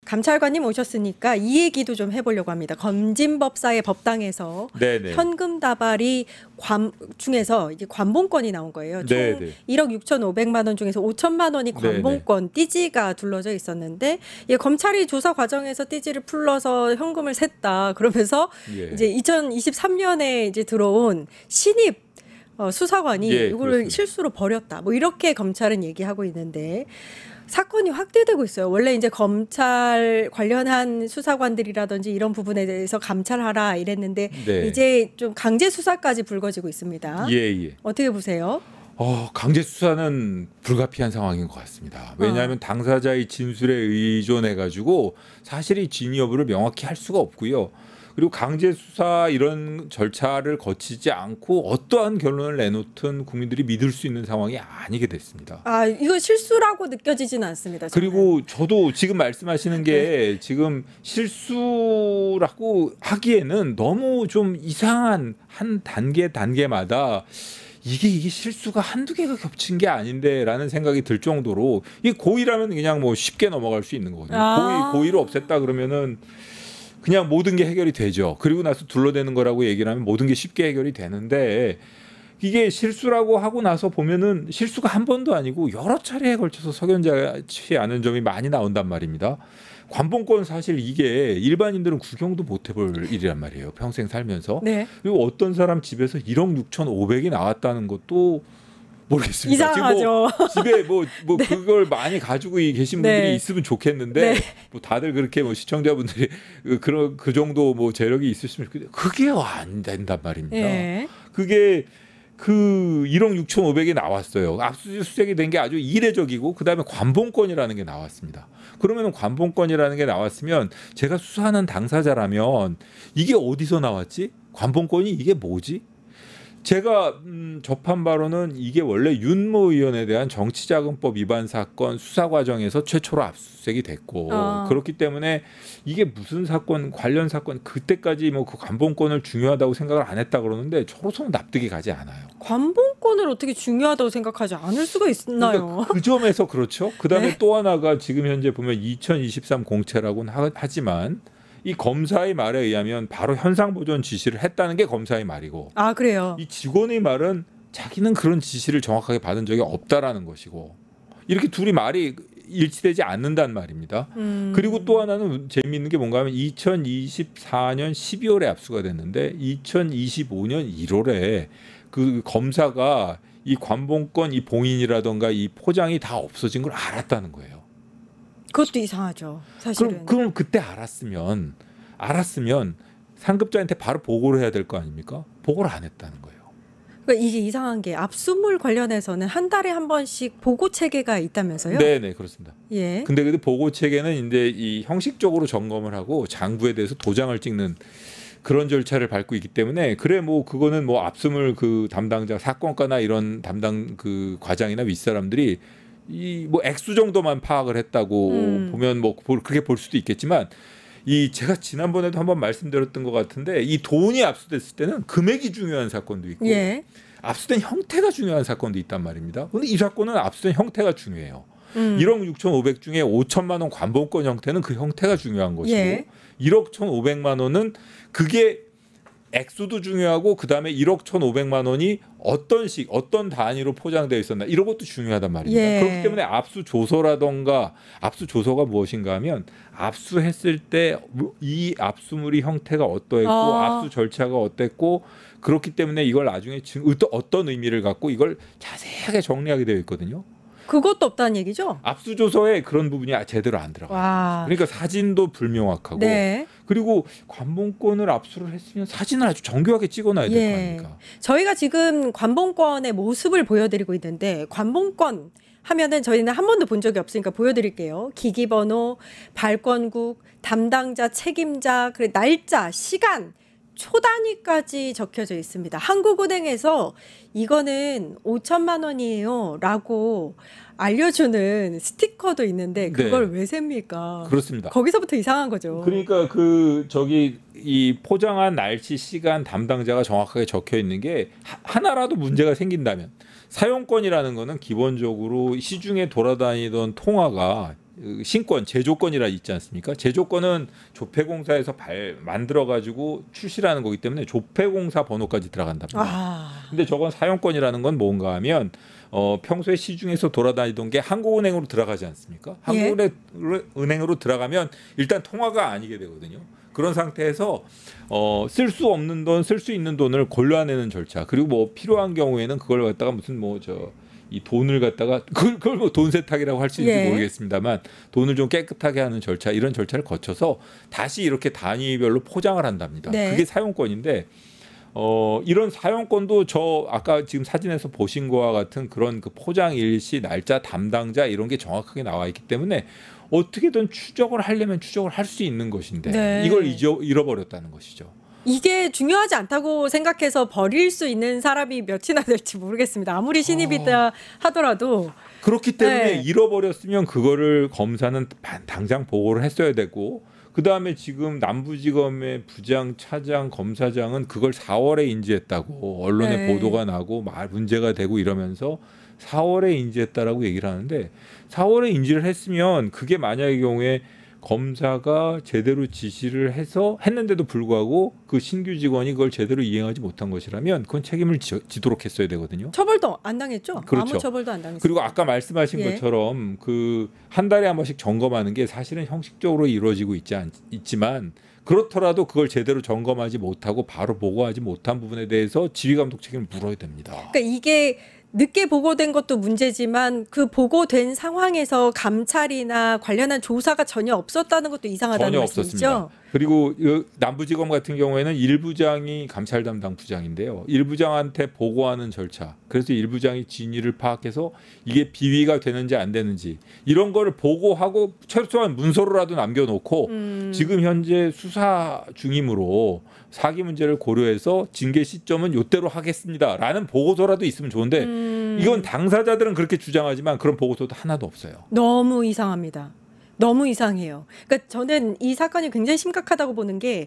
감찰관님 오셨으니까 이 얘기도 좀 해보려고 합니다. 검진법사의 법당에서 네네. 현금 다발이 중에서 이게 관봉권이 나온 거예요. 총 네네. 1억 6,500만 원 중에서 5천만 원이 관봉권 띠지가 둘러져 있었는데 검찰이 조사 과정에서 띠지를 풀러서 현금을 샜다. 그러면서 예. 이제 2023년에 이제 들어온 신입 수사관이 예, 이거를 그렇습니다. 실수로 버렸다. 뭐 이렇게 검찰은 얘기하고 있는데 사건이 확대되고 있어요. 원래 이제 검찰 관련한 수사관들이라든지 이런 부분에 대해서 감찰하라 이랬는데 네. 이제 좀 강제 수사까지 불거지고 있습니다. 예. 어떻게 보세요? 강제 수사는 불가피한 상황인 것 같습니다. 왜냐하면 당사자의 진술에 의존해 가지고 사실이 진위 여부를 명확히 할 수가 없고요. 그리고 강제 수사 이런 절차를 거치지 않고 어떠한 결론을 내놓든 국민들이 믿을 수 있는 상황이 아니게 됐습니다. 이거 실수라고 느껴지지는 않습니다. 저는. 그리고 저도 지금 말씀하시는 게 지금 실수라고 하기에는 너무 좀 이상한 한 단계마다 이게 실수가 한두 개가 겹친 게 아닌데라는 생각이 들 정도로 이게 고의라면 그냥 뭐 쉽게 넘어갈 수 있는 거거든요. 고의로 없앴다 그러면은 그냥 모든 게 해결이 되죠. 그리고 나서 둘러대는 거라고 얘기를 하면 모든 게 쉽게 해결이 되는데 이게 실수라고 하고 나서 보면은 실수가 한 번도 아니고 여러 차례에 걸쳐서 석연찮지 않은 점이 많이 나온단 말입니다. 관봉권 사실 이게 일반인들은 구경도 못 해볼 일이란 말이에요. 평생 살면서. 네. 그리고 어떤 사람 집에서 1억 6,500이 나왔다는 것도 모르겠습니다. 이상하죠. 지금 집에 네. 그걸 많이 가지고 계신 분들이 네. 있으면 좋겠는데 네. 다들 그렇게 시청자분들이 그 정도 재력이 있으시면 그게 안 된단 말입니다. 네. 그게 그 1억 6,500이 나왔어요. 압수수색이 된 게 아주 이례적이고 그다음에 관봉권이라는 게 나왔습니다. 그러면 관봉권이라는 게 나왔으면 제가 수사하는 당사자라면 이게 어디서 나왔지? 관봉권이 이게 뭐지? 제가 접한 바로는 이게 원래 윤모 의원에 대한 정치자금법 위반 사건 수사 과정에서 최초로 압수수색이 됐고 그렇기 때문에 이게 무슨 사건 관련 사건 그때까지 그 관봉권을 중요하다고 생각을 안 했다 그러는데 저로서는 납득이 가지 않아요. 관봉권을 어떻게 중요하다고 생각하지 않을 수가 있나요? 그러니까 그 점에서 그렇죠. 그다음에 네? 또 하나가 지금 현재 보면 2023 공채라고는 하지만 이 검사의 말에 의하면 바로 현상 보존 지시를 했다는 게 검사의 말이고 그래요. 이 직원의 말은 자기는 그런 지시를 정확하게 받은 적이 없다라는 것이고 이렇게 둘이 말이 일치되지 않는단 말입니다. 그리고 또 하나는 재미있는 게 뭔가 하면 2024년 12월에 압수가 됐는데 2025년 1월에 그 검사가 이 관봉권 이 봉인이라던가 이 포장이 다 없어진 걸 알았다는 거예요. 그것도 이상하죠. 사실은. 그럼 그때 알았으면 상급자한테 바로 보고를 해야 될 거 아닙니까? 보고를 안 했다는 거예요. 그러니까 이게 이상한 게 압수물 관련해서는 한 달에 한 번씩 보고 체계가 있다면서요? 네, 그렇습니다. 예. 근데 그 보고 체계는 이제 이 형식적으로 점검을 하고 장부에 대해서 도장을 찍는 그런 절차를 밟고 있기 때문에 그거는 압수물 그 담당자 사건과나 이런 담당 그 과장이나 윗사람들이 이 액수 정도만 파악을 했다고 보면 그렇게 볼 수도 있겠지만 제가 지난번에도 한번 말씀드렸던 것 같은데 이 돈이 압수됐을 때는 금액이 중요한 사건도 있고 압수된 형태가 중요한 사건도 있단 말입니다. 그런데 이 사건은 압수된 형태가 중요해요. 1억 6,500 중에 5천만 원 관봉권 형태는 그 형태가 중요한 것이고 1억 1,500만 원은 그게 액수도 중요하고 그다음에 1억 1,500만 원이 어떤 단위로 포장되어 있었나 이런 것도 중요하단 말입니다. 그렇기 때문에 압수조서라던가 압수조서가 무엇인가 하면 압수했을 때 이 압수물이 형태가 어떠했고 압수 절차가 어땠고 그렇기 때문에 이걸 나중에 어떤 의미를 갖고 이걸 자세하게 정리하게 되어 있거든요. 그것도 없다는 얘기죠? 압수조서에 그런 부분이 제대로 안 들어가요. 그러니까 사진도 불명확하고 그리고 관봉권을 압수를 했으면 사진을 아주 정교하게 찍어놔야 될 거 아닙니까? 저희가 지금 관봉권의 모습을 보여드리고 있는데 관봉권 하면은 저희는 한 번도 본 적이 없으니까 보여드릴게요. 기기번호, 발권국, 담당자, 책임자, 그리고 날짜, 시간, 초 단위까지 적혀져 있습니다. 한국은행에서 이거는 5천만 원이에요 라고 알려주는 스티커도 있는데 그걸 왜 셉니까? 그렇습니다. 거기서부터 이상한 거죠. 그러니까 이 포장한 날씨, 시간, 담당자가 정확하게 적혀 있는 게 하나라도 문제가 생긴다면 사용권이라는 거는 기본적으로 시중에 돌아다니던 통화가 신권, 제조권이라 있지 않습니까? 제조권은 조폐공사에서 만들어 가지고 출시하는 거기 때문에 조폐공사 번호까지 들어간답니다. 근데 저건 사용권이라는 건 뭔가 하면 평소에 시중에서 돌아다니던 게 한국은행으로 들어가지 않습니까? 한국은행으로 들어가면 일단 통화가 아니게 되거든요. 그런 상태에서 쓸 수 없는 돈, 쓸 수 있는 돈을 골라내는 절차. 그리고 뭐 필요한 경우에는 그걸 갖다가 무슨 이 돈을 갖다가 그걸 뭐 돈 세탁이라고 할 수 있는지 모르겠습니다만 돈을 좀 깨끗하게 하는 절차, 이런 절차를 거쳐서 다시 이렇게 단위별로 포장을 한답니다. 그게 사용권인데 이런 사용권도 저 아까 지금 사진에서 보신 거와 같은 그런 그 포장 일시, 날짜, 담당자 이런 게 정확하게 나와 있기 때문에 어떻게든 추적을 하려면 추적을 할 수 있는 것인데 이걸 잃어버렸다는 것이죠. 이게 중요하지 않다고 생각해서 버릴 수 있는 사람이 몇이나 될지 모르겠습니다. 아무리 신입이다 하더라도. 그렇기 때문에 잃어버렸으면 그거를 검사는 당장 보고를 했어야 되고, 그다음에 지금 남부지검의 부장, 차장, 검사장은 그걸 4월에 인지했다고 언론에 보도가 나고 문제가 되고 이러면서 4월에 인지했다라고 얘기를 하는데, 4월에 인지를 했으면 그게 만약의 경우에 검사가 제대로 지시를 해서 했는데도 불구하고 그 신규 직원이 그걸 제대로 이행하지 못한 것이라면 그건 책임을 지도록 했어야 되거든요. 처벌도 안 당했죠? 그렇죠. 아무 처벌도 안 당했어요. 그리고 아까 말씀하신 것처럼 그 한 달에 한 번씩 점검하는 게 사실은 형식적으로 이루어지고 있지만 그렇더라도 그걸 제대로 점검하지 못하고 바로 보고하지 못한 부분에 대해서 지휘감독 책임을 물어야 됩니다. 그러니까 이게 늦게 보고된 것도 문제지만 그 보고된 상황에서 감찰이나 관련한 조사가 전혀 없었다는 것도 이상하다는 전혀 말씀이죠? 없었습니다. 그리고 남부지검 같은 경우에는 1부장이 감찰 담당 부장인데요. 1부장한테 보고하는 절차, 그래서 1부장이 진위를 파악해서 이게 비위가 되는지 안 되는지 이런 거를 보고하고 최소한 문서로라도 남겨놓고 지금 현재 수사 중이므로 사기 문제를 고려해서 징계 시점은 이때로 하겠습니다라는 보고서라도 있으면 좋은데 이건 당사자들은 그렇게 주장하지만 그런 보고서도 하나도 없어요. 너무 이상합니다. 너무 이상해요. 그러니까 저는 이 사건이 굉장히 심각하다고 보는 게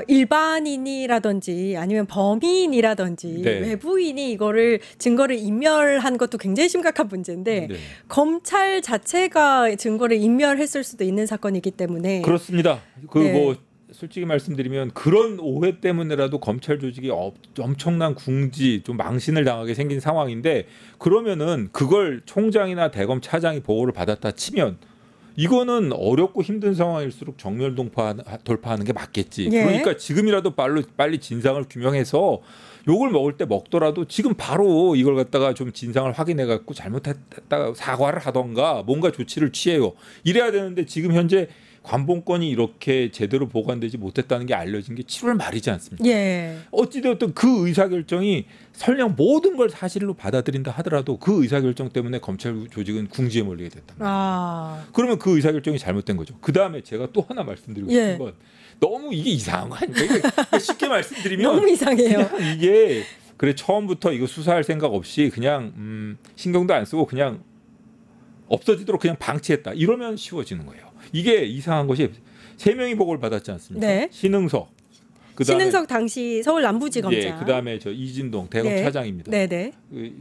일반인이라든지 아니면 범인이라든지 외부인이 이거를 증거를 인멸한 것도 굉장히 심각한 문제인데 검찰 자체가 증거를 인멸했을 수도 있는 사건이기 때문에 그렇습니다. 뭐 솔직히 말씀드리면 그런 오해 때문에라도 검찰 조직이 엄청난 궁지, 좀 망신을 당하게 생긴 상황인데, 그러면은 그걸 총장이나 대검 차장이 보고를 받았다 치면 이거는 어렵고 힘든 상황일수록 정면 돌파하는 게 맞겠지. 그러니까 지금이라도 빨리 진상을 규명해서 욕을 먹을 때 먹더라도 지금 바로 이걸 갖다가 좀 진상을 확인해 갖고 잘못했다 사과를 하던가 뭔가 조치를 취해요. 이래야 되는데 지금 현재 관봉권이 이렇게 제대로 보관되지 못했다는 게 알려진 게 7월 말이지 않습니까? 어찌되었든 그 의사결정이 설령 모든 걸 사실로 받아들인다 하더라도 그 의사결정 때문에 검찰 조직은 궁지에 몰리게 됐다. 그러면 그 의사결정이 잘못된 거죠. 그다음에 제가 또 하나 말씀드리고 싶은 건 너무 이게 이상한 거 아닙니까? 쉽게 말씀드리면 너무 이상해요. 이게 그래 처음부터 이거 수사할 생각 없이 그냥 신경도 안 쓰고 그냥 없어지도록 그냥 방치했다. 이러면 쉬워지는 거예요. 이게 이상한 것이 3명이 보고를 받았지 않습니까? 신흥석, 신흥석 당시 서울 남부지검장, 그다음에 저 이진동 대검 차장입니다.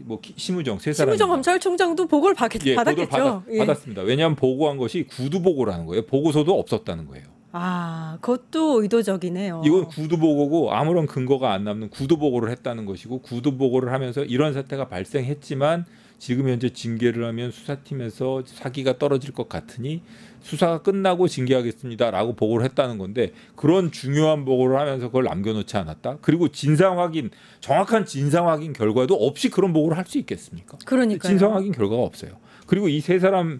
뭐 심우정 세 사람. 심우정 검찰총장도 보고를 받았겠죠. 받았습니다. 왜냐하면 보고한 것이 구두 보고라는 거예요. 보고서도 없었다는 거예요. 그것도 의도적이네요. 이건 구두 보고고 아무런 근거가 안 남는 구두 보고를 했다는 것이고, 구두 보고를 하면서 이런 사태가 발생했지만 지금 현재 징계를 하면 수사팀에서 사기가 떨어질 것 같으니 수사가 끝나고 징계하겠습니다라고 보고를 했다는 건데, 그런 중요한 보고를 하면서 그걸 남겨놓지 않았다. 그리고 진상 확인, 정확한 진상 확인 결과도 없이 그런 보고를 할 수 있겠습니까? 그러니까요. 진상 확인 결과가 없어요. 그리고 이 세 사람,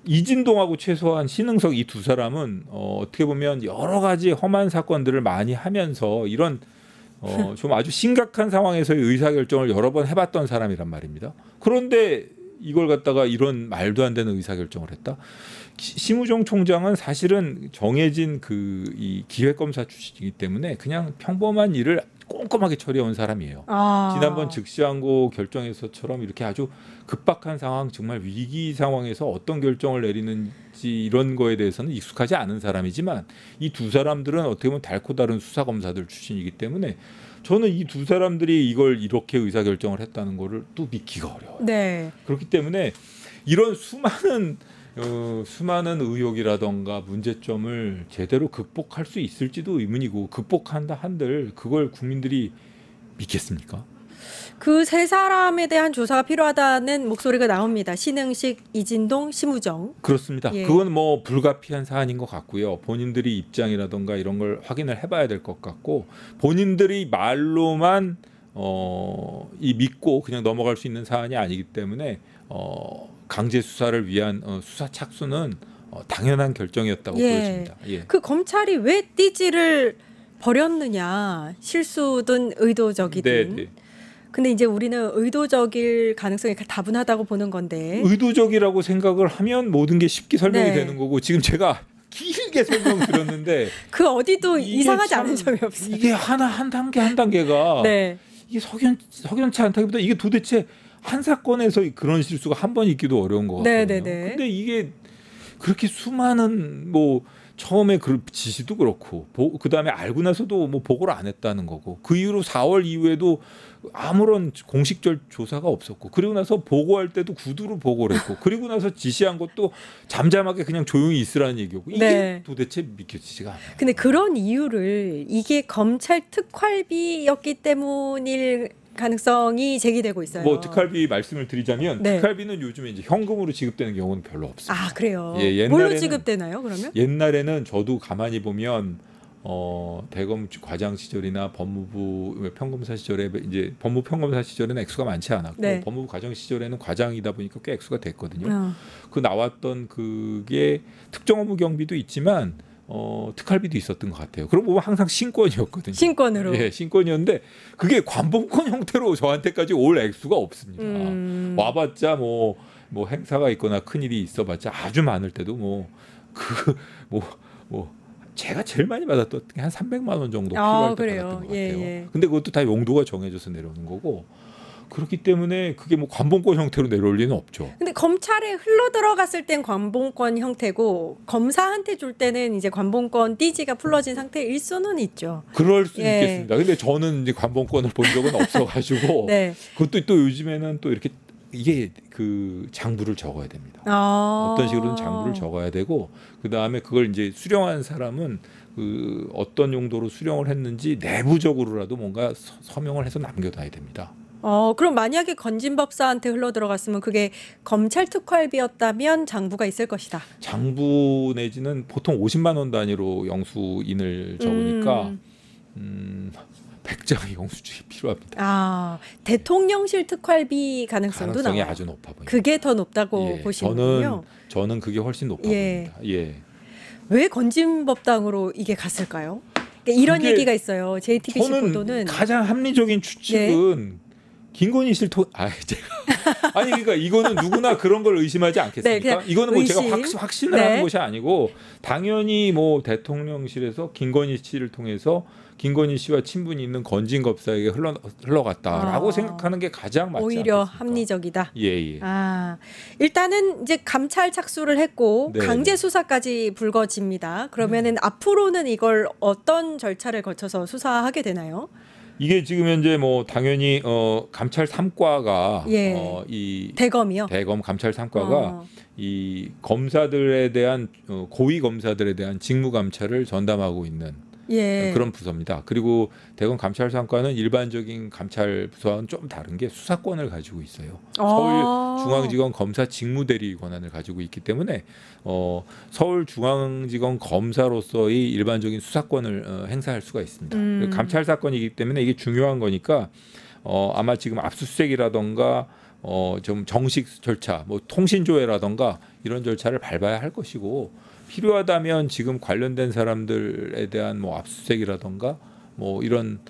이진동하고 최소한 신흥석 이 두 사람은 어떻게 보면 여러 가지 험한 사건들을 많이 하면서 이런 좀 아주 심각한 상황에서의 의사결정을 여러 번 해봤던 사람이란 말입니다. 그런데 이걸 갖다가 이런 말도 안 되는 의사결정을 했다. 심우정 총장은 사실은 정해진 이 기획검사 출신이기 때문에 그냥 평범한 일을 꼼꼼하게 처리해온 사람이에요. 지난번 즉시항고 결정에서처럼 이렇게 아주 급박한 상황, 정말 위기 상황에서 어떤 결정을 내리는지 이런 거에 대해서는 익숙하지 않은 사람이지만 이 두 사람들은 어떻게 보면 달고 다른 수사검사들 출신이기 때문에 저는 이 두 사람들이 이걸 이렇게 의사결정을 했다는 거를 또 믿기가 어려워요. 그렇기 때문에 이런 수많은 수많은 의혹이라던가 문제점을 제대로 극복할 수 있을지도 의문이고 극복한다 한들 그걸 국민들이 믿겠습니까? 그 세 사람에 대한 조사가 필요하다는 목소리가 나옵니다. 신흥식, 이진동, 심우정. 그렇습니다. 예. 그건 뭐 불가피한 사안인 것 같고요. 본인들이 입장이라던가 이런 걸 확인을 해봐야 될 것 같고 본인들이 말로만 이 믿고 그냥 넘어갈 수 있는 사안이 아니기 때문에 강제 수사를 위한 수사 착수는 당연한 결정이었다고 예. 보여집니다. 예. 그 검찰이 왜 띠지를 버렸느냐, 실수든 의도적이든. 네. 근데 이제 우리는 의도적일 가능성이 다분하다고 보는 건데. 의도적이라고 생각을 하면 모든 게 쉽게 설명이 네. 되는 거고 지금 제가 길게 설명드렸는데 그 어디도 이게 이상하지 참 않은 점이 없어요. 이게 한 단계가 네. 이게 석연치 않다기보다 이게 도대체 한 사건에서 그런 실수가 한 번 있기도 어려운 것 같거든요. 네네네. 근데 이게 그렇게 수많은 뭐 처음에 그 지시도 그렇고 그다음에 알고 나서도 뭐 보고를 안 했다는 거고 그 이후로 4월 이후에도 아무런 공식적 조사가 없었고 그리고 나서 보고할 때도 구두로 보고를 했고 그리고 나서 지시한 것도 잠잠하게 그냥 조용히 있으라는 얘기였고 이게 네. 도대체 믿겨지지가 않아요. 근데 그런 이유를 이게 검찰 특활비였기 때문일 가능성이 제기되고 있어요. 뭐 특활비 말씀을 드리자면 네. 특활비는 요즘에 이제 현금으로 지급되는 경우는 별로 없습니다. 아, 그래요. 예, 뭘로 지급되나요, 그러면? 옛날에는 저도 가만히 보면 대검 과장 시절이나 법무부 평검사 시절에 이제 법무 평검사 시절에는 액수가 많지 않았고 네. 법무부 과장 시절에는 과장이다 보니까 꽤 액수가 됐거든요. 그 나왔던 그게 특정 업무 경비도 있지만 특활비도 있었던 것 같아요. 그럼 보면 항상 신권이었거든요. 신권으로. 예, 신권이었는데 그게 관봉권 형태로 저한테까지 올 액수가 없습니다. 와봤자 뭐 행사가 있거나 큰 일이 있어봤자 아주 많을 때도 제가 제일 많이 받았던 게 한 300만 원 정도 필요할 때 그래요. 받았던 것 같아요. 예. 근데 그것도 다 용도가 정해져서 내려오는 거고 그렇기 때문에 그게 뭐 관봉권 형태로 내려올 리는 없죠. 근데 검찰에 흘러 들어갔을 땐 관봉권 형태고 검사한테 줄 때는 이제 관봉권 띠지가 풀러진 상태일 수는 있죠. 그럴 수 예. 있겠습니다. 근데 저는 이제 관봉권을 본 적은 없어가지고 네. 그것도 또 요즘에는 또 이렇게 이게 그 장부를 적어야 됩니다. 어떤 식으로든 장부를 적어야 되고 그 다음에 그걸 이제 수령한 사람은 그 어떤 용도로 수령을 했는지 내부적으로라도 뭔가 서명을 해서 남겨놔야 됩니다. 그럼 만약에 건진법사한테 흘러 들어갔으면 그게 검찰 특활비였다면 장부가 있을 것이다. 장부 내지는 보통 50만 원 단위로 영수인을 적으니까 100장의 영수증이 필요합니다. 대통령실 특활비 가능성도 가능성이 나와요. 아주 높아 보입니다. 그게 더 높다고 보시는군요. 저는 그게 훨씬 높아 예. 보입니다. 예. 왜 건진법당으로 이게 갔을까요? 그러니까 이런 그게 얘기가 있어요. JTBC 저는 보도는 가장 합리적인 추측은 김건희 씨를 그러니까 이거는 누구나 그런 걸 의심하지 않겠습니까? 네, 이거는 뭐 제가 의심. 확신을 하는 것이 아니고 당연히 뭐 대통령실에서 김건희 씨를 통해서 김건희 씨와 친분이 있는 건진검사에게 흘러갔다라고 생각하는 게 가장 맞지 오히려 않겠습니까? 합리적이다. 예. 일단은 이제 감찰 착수를 했고 네. 강제 수사까지 불거집니다. 그러면은 앞으로는 이걸 어떤 절차를 거쳐서 수사하게 되나요? 이게 지금 현재 뭐 당연히 감찰 3과가 이 대검이요. 대검 감찰 3과가 이 검사들에 대한 고위 검사들에 대한 직무 감찰을 전담하고 있는 그런 부서입니다. 그리고 대검 감찰 3과는 일반적인 감찰 부서와는 좀 다른 게 수사권을 가지고 있어요. 서울중앙지검 검사 직무대리 권한을 가지고 있기 때문에 서울중앙지검 검사로서의 일반적인 수사권을 행사할 수가 있습니다. 감찰 사건이기 때문에 이게 중요한 거니까 아마 지금 압수수색이라던가 좀 정식 절차, 뭐 통신조회라던가 이런 절차를 밟아야 할 것이고 필요하다면 지금 관련된 사람들에 대한 뭐 압수수색이라던가 뭐 이런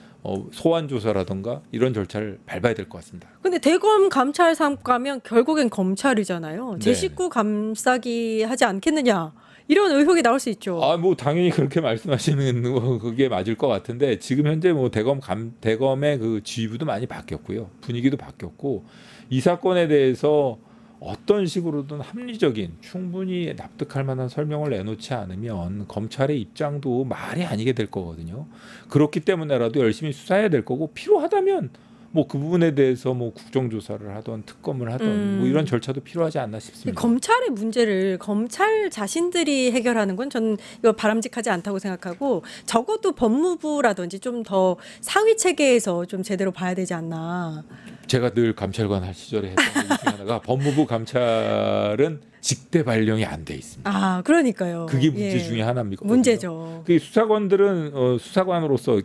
소환 조사라던가 이런 절차를 밟아야 될 것 같습니다. 근데 대검 감찰 3과면 결국엔 검찰이잖아요. 제 식구 감싸기 하지 않겠느냐 이런 의혹이 나올 수 있죠. 뭐 당연히 그렇게 말씀하시는 그게 맞을 것 같은데 지금 현재 뭐 대검의 그 지휘부도 많이 바뀌었고요, 분위기도 바뀌었고 이 사건에 대해서 어떤 식으로든 합리적인 충분히 납득할 만한 설명을 내놓지 않으면 검찰의 입장도 말이 아니게 될 거거든요. 그렇기 때문에라도 열심히 수사해야 될 거고 필요하다면 뭐 그 부분에 대해서 뭐 국정조사를 하던 특검을 하던 뭐 이런 절차도 필요하지 않나 싶습니다. 검찰의 문제를 검찰 자신들이 해결하는 건 저는 이거 바람직하지 않다고 생각하고 적어도 법무부라든지 좀 더 상위 체계에서 좀 제대로 봐야 되지 않나. 제가 늘 감찰관 할 시절에 했던 것 중에 하나가 법무부 감찰은 직대 발령이 안 돼 있습니다. 아, 그러니까요. 그게 문제 중에 하나입니다. 문제죠. 그 수사관들은 수사관으로서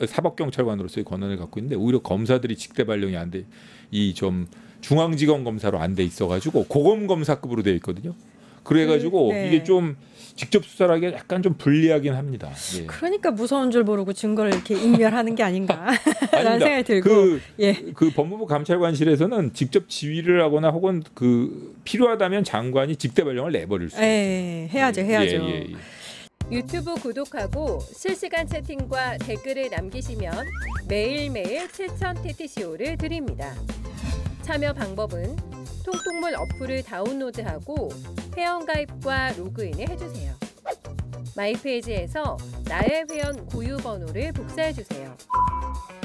사법경찰관으로서의 권한을 갖고 있는데 오히려 검사들이 직대 발령이 안 돼, 이 좀 중앙지검 검사로 안 돼 있어가지고 고검 검사급으로 돼 있거든요. 그래가지고 네. 이게 좀 직접 수사를 하기 약간 좀 불리하긴 합니다. 예. 그러니까 무서운 줄 모르고 증거를 이렇게 인멸하는 게 아닌가라는 아닙니다. 생각이 들고. 그 법무부 감찰관실에서는 직접 지휘를 하거나 혹은 그 필요하다면 장관이 직대 발령을 내버릴 수 있어요. 해야죠. 예. 유튜브 구독하고 실시간 채팅과 댓글을 남기시면 매일매일 7천 TTCO를 드립니다. 참여 방법은 통통물 어플을 다운로드하고 회원가입과 로그인을 해주세요. 마이페이지에서 나의 회원 고유 번호를 복사해주세요.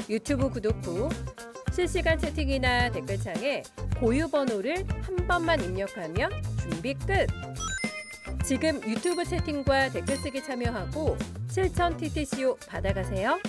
유튜브 구독 후 실시간 채팅이나 댓글창에 고유 번호를 한 번만 입력하면 준비 끝! 지금 유튜브 채팅과 댓글 쓰기 참여하고 실천 TTCO 받아가세요.